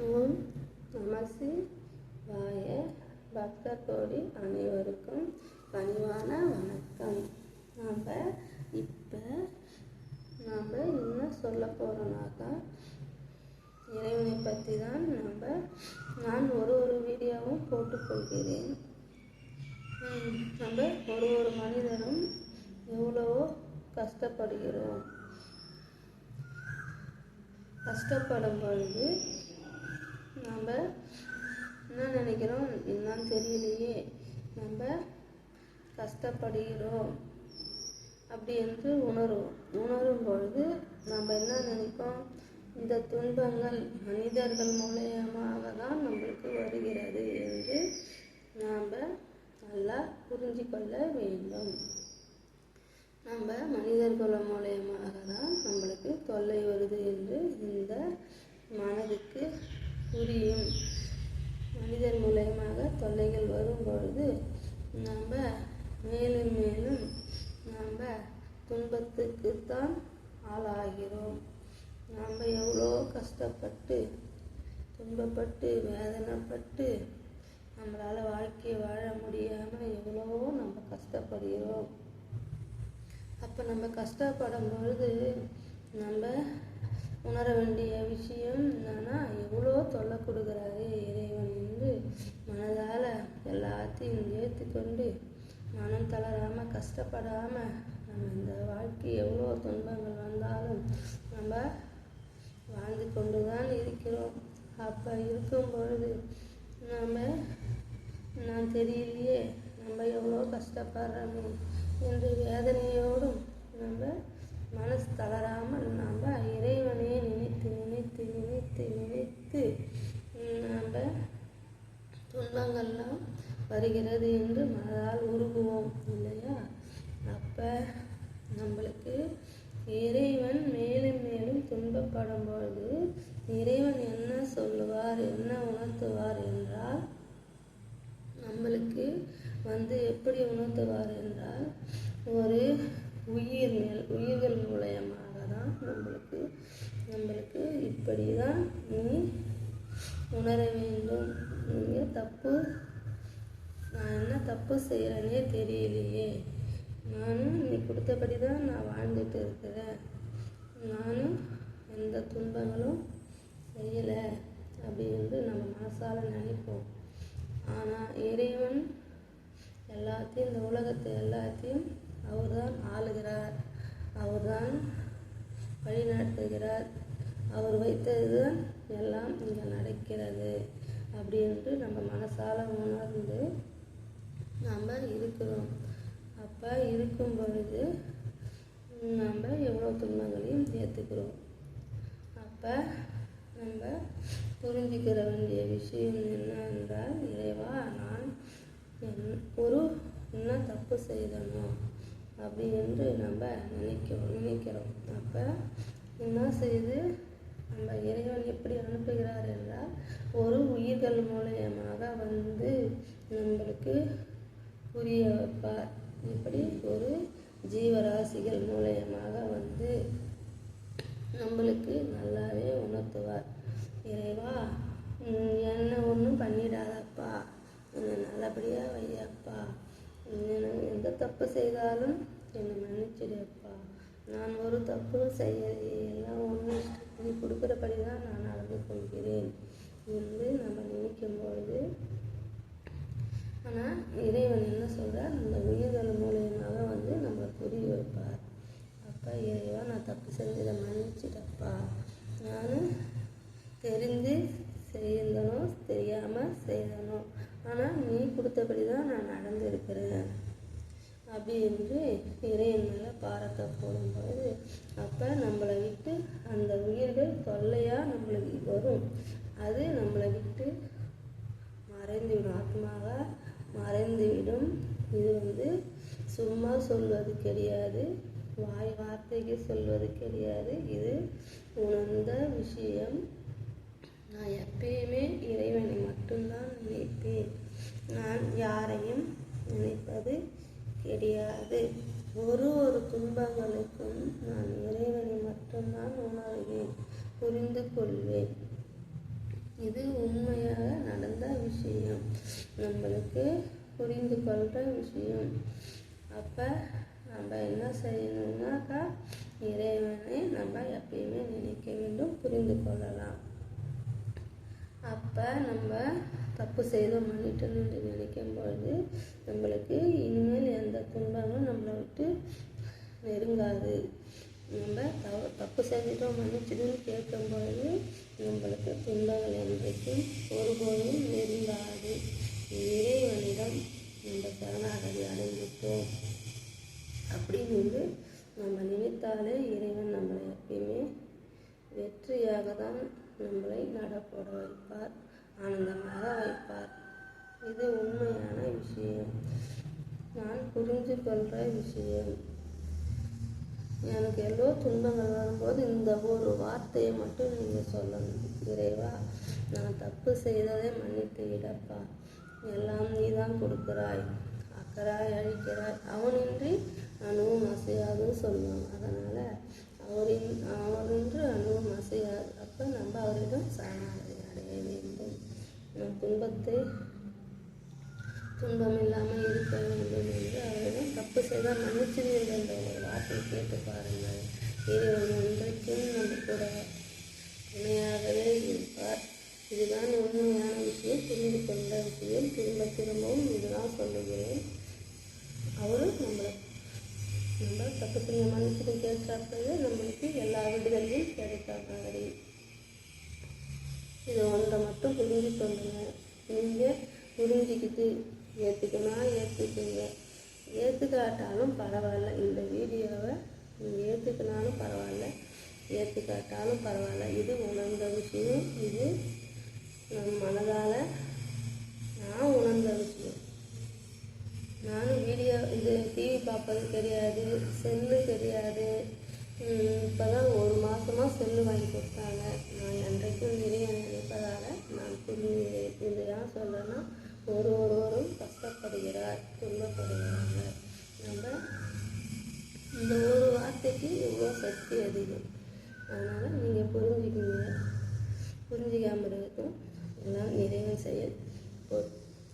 ஓம் நமசிவாய. பக்தர் கோடி அனைவருக்கும் பணிவான வணக்கம். இப்போ என்ன சொல்ல போகிறோம்னாக்கா, இறைவனை பற்றி தான் நான் ஒரு வீடியோவும் போட்டுக்கொள்கிறேன். ஒரு மனிதனும் எவ்வளவோ கஷ்டப்படுகிறோம். கஷ்டப்படும் பொழுது நம்ம என்ன நினைக்கிறோம், என்னன்னு தெரியலையே, நம்ம கஷ்டப்படுகிறோம் அப்படி என்று உணரும் பொழுது நம்ம என்ன நினைப்போம், இந்த துன்பங்கள் மனிதர்கள் மூலமாக தான் நம்மளுக்கு வருகிறது என்று நாம் நல்லா புரிஞ்சு கொள்ள வேண்டும். நம்ம மனிதர்கள் மூலயமாக தான் நம்மளுக்கு தொல்லை வருது என்று இந்த மனதுக்கு புரியும். மனிதர் மூலயமாக தொல்லைகள் வரும் பொழுது நம்ம மேலும் மேலும் நம்ம துன்பத்துக்குத்தான் ஆளாகிறோம். நம்ம எவ்வளோ கஷ்டப்பட்டு துன்பப்பட்டு வேதனைப்பட்டு நம்மளால் வாழ்க்கையை வாழ முடியாமல் எவ்வளவோ நம்ம கஷ்டப்படுகிறோம். அப்போ நம்ம கஷ்டப்படும் பொழுது நம்ம உணர வேண்டிய விஷயம் என்னன்னா, எவ்வளோ தொல்லை கொடுக்குறாரு இறைவன் என்று மனதால் எல்லாத்தையும் ஏற்றுக்கொண்டு மனம் தளராமல் கஷ்டப்படாமல் நம்ம இந்த வாழ்க்கை எவ்வளோ துன்பங்கள் வந்தாலும் நம்ம வாழ்ந்து கொண்டு தான் இருக்கிறோம். அப்போ இருக்கும் பொழுது நான் தெரியலையே நம்ம எவ்வளோ கஷ்டப்படுறோமே என்று வேதனையோடும் நம்ம மனசு தளராமல் நம்ம இறைவனையே நினைத்து நினைத்து நினைத்து நினைத்து நம்ம துன்பங்கள்லாம் வருகிறது என்று மனதால் உருகுவோம் இல்லையா? அப்போ நம்மளுக்கு இறைவன் மேலும் மேலும் துன்பப்படும் பொழுது இறைவன் என்ன சொல்லுவார், என்ன உணர்த்துவார் என்றால், நம்மளுக்கு எப்படி உணர்த்துவார் என்றால், ஒரு உயிர்கள் மூலயமாக தான் நம்மளுக்கு இப்படி தான் நீ உணர வேண்டும். நீங்கள் நான் என்ன தப்பு செய்கிறேனே தெரியலையே, நானும் நீ கொடுத்தபடி தான் நான் வாழ்ந்துட்டு இருக்கிறேன், நானும் எந்த துன்பங்களும் செய்யலை அப்படின்னு நம்ம மனசால் நினைப்போம். ஆனால் இறைவன் எல்லாத்தையும், இந்த உலகத்தை எல்லாத்தையும் அவர் தான் ஆளுகிறார், அவர் தான் வழிநடத்துகிறார், அவர் வைத்தது தான் எல்லாம் இங்கே நடக்கிறது அப்படின்ட்டு நம்ம மனசால் உணர்ந்து நம்ம இருக்கிறோம். அப்போ இருக்கும் பொழுது நம்ம எவ்வளோ துன்பங்களையும் ஏற்றுக்கிறோம். அப்போ நம்ம புரிஞ்சுக்கிற வேண்டிய விஷயம் என்ன என்றால், இறைவா நான் என்ன தப்பு செய்தனோ அப்படி என்று நம்ம நினைக்கிறோம். அப்போ என்ன செய்து நம்ம இறைவன் எப்படி அனுப்புகிறார் என்றால், ஒரு உயிர்கள் மூலயமாக நம்மளுக்கு புரிய வைப்பார். இப்படி ஒரு ஜீவராசிகள் மூலயமாக நம்மளுக்கு நல்லாவே உணர்த்துவார். இறைவா என்ன ஒன்றும் பண்ணிடாதப்பா, என்னை நல்லபடியாக வையப்பா, எந்த தப்பு செய்தாலும் என்னை மன்னிச்சிடுப்பா, நான் ஒரு தப்பு செய்யலை, எல்லாம் ஒன்று நீ கொடுக்குறபடி தான் நான் நடந்து கொள்கிறேன் என்று நம்ம நினைக்கும் பொழுது, ஆனால் இறைவன் என்ன சொல்கிறார், இந்த உயிர்கள் மூலியமாக நம்மளை புரிய வைப்பார். அப்போ இறைவா நான் தப்பு செஞ்சதை மன்னிச்சிட்டப்பா, நான் தெரிந்து செய்தனோ தெரியாமல் செய்தனோ, ஆனால் நீ கொடுத்தபடி தான் நான் நடந்திருக்கிறேன் அப்படி என்று இறைவன் மேலே பாரத்தை போடும்போது, அப்போ நம்மளை விட்டு அந்த உயிர்கள் தொல்லையாக நம்மளுக்கு வரும். அது நம்மளை விட்டு மறைந்துவிடும், ஆத்மாவாக மறைந்துவிடும். இது சும்மா சொல்வது கிடையாது, வார்த்தைக்கு சொல்வது கிடையாது, இது உணர்ந்த விஷயம். நான் எப்பயுமே இறைவனை மட்டும்தான் நினைப்பேன், நான் யாரையும் நினைப்பது கிடையாது. ஒரு துன்பங்களுக்கும் நான் இறைவனை மட்டும்தான் உணர்வேன், புரிந்து கொள்வேன். இது உண்மையாக நடந்த விஷயம், நம்மளுக்கு புரிந்து கொள்கிற விஷயம். அப்போ நம்ம என்ன செய்யணும்னாக்கா, இறைவனை நம்ம எப்பயுமே நினைக்க வேண்டும், புரிந்து கொள்ளலாம். அப்போ நம்ம தப்பு செய்தோம் மன்னிட்டோம் என்று நினைக்கும் பொழுது நம்மளுக்கு இனிமேல் எந்த துன்பங்களும் நம்மளை விட்டு நெருங்காது. நம்ம தப்பு செஞ்சிட்டோம் மன்னிச்சிடுன்னு கேட்கும் பொழுது நம்மளுக்கு துன்பங்கள் என்றைக்கும் ஒருபோதும் நெருங்காது. இறைவனிடம் நம்ம சரணாகதி அடைந்துட்டோம் அப்படின்னு நம்ம நினைத்தாலே இறைவன் நம்மளை எப்பயுமே வெற்றியாக தான் நம்மளை நடப்பட வைப்பார், ஆனந்தமாக வைப்பார். இது உண்மையான விஷயம், நான் புரிஞ்சு கொள்கிற விஷயம். எனக்கு எவ்வளோ துன்பங்கள் வரும்போது இந்த ஒரு வார்த்தையை மட்டும் நீங்கள் சொல்லணும், இறைவா நான் தப்பு செய்ததை மன்னித்து விடப்பா, எல்லாம் நீ தான் கொடுக்கிறாய், அக்கறாய் அழிக்கிறாய், அவனின்றி அணுவும் அசையாதுன்னு சொல்லுவாங்க. அதனால் அவரின்று அணுவும் அசையாது. அப்போ நம்ம அவரிடம் சரணாகதி அடைய வேண்டும். நம் துன்பம் இல்லாமல் இருக்க வேண்டும் என்று அவரிடம் தப்பு செய்தால் மன்னிச்சிருங்கள் என்ற ஒரு வார்த்தை கேட்டு பாருங்கள். இறைவன் ஒன்றைக்கும் நம்ம கூட துணையாகவே இருப்பார். இதுதான் உண்மையான விஷயம், புரிந்து கொண்ட விஷயம். திரும்பவும் இதுதான் சொல்லுகிறேன். அவரும் நம்ம தப்பு செய்ய மன்னிச்சு கேட்காப்பவே நம்மளுக்கு எல்லா விடுதலையும் கிடைத்த மாதிரி. இது ஒன்றை மட்டும் புரிஞ்சு கொள்ளுங்க. நீங்கள் புரிஞ்சுக்கிட்டு ஏற்றுக்குங்க, ஏற்றுக்காட்டாலும் பரவாயில்ல. இந்த வீடியோவை நீங்கள் ஏற்றுக்கினாலும் பரவாயில்ல, ஏற்றுக்காட்டாலும் பரவாயில்ல. இது உணர்ந்த விஷயம், இது நம் மனதால் நான் உணர்ந்த விஷயம். நானும் வீடியோ இது டிவி பார்ப்பது தெரியாது, செல்லு தெரியாது. இப்போ தான் ஒரு மாதமாக செல்லு வாங்கி கொடுத்தாங்க. நான் என்றைக்கும் இறைவனை நினைப்பதால் நான் புரிஞ்சுகிறேன். இது ஏன் சொல்கிறேன்னா, ஒருவரும் கஷ்டப்படுகிறார், துன்பப்படுகிறாங்க. நம்ம இந்த ஒரு வார்த்தைக்கு எவ்வளோ சக்தி அதிகம். அதனால் நீங்கள் புரிஞ்சிக்காமல் இருக்கும் எல்லாம் இறைவன் செயல்.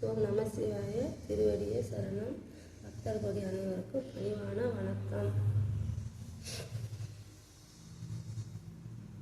ஓம் நம சிவாய. திருவடியே சரணம். பக்தர் கொடி அனைவருக்கும் பணிவான வணக்கம்.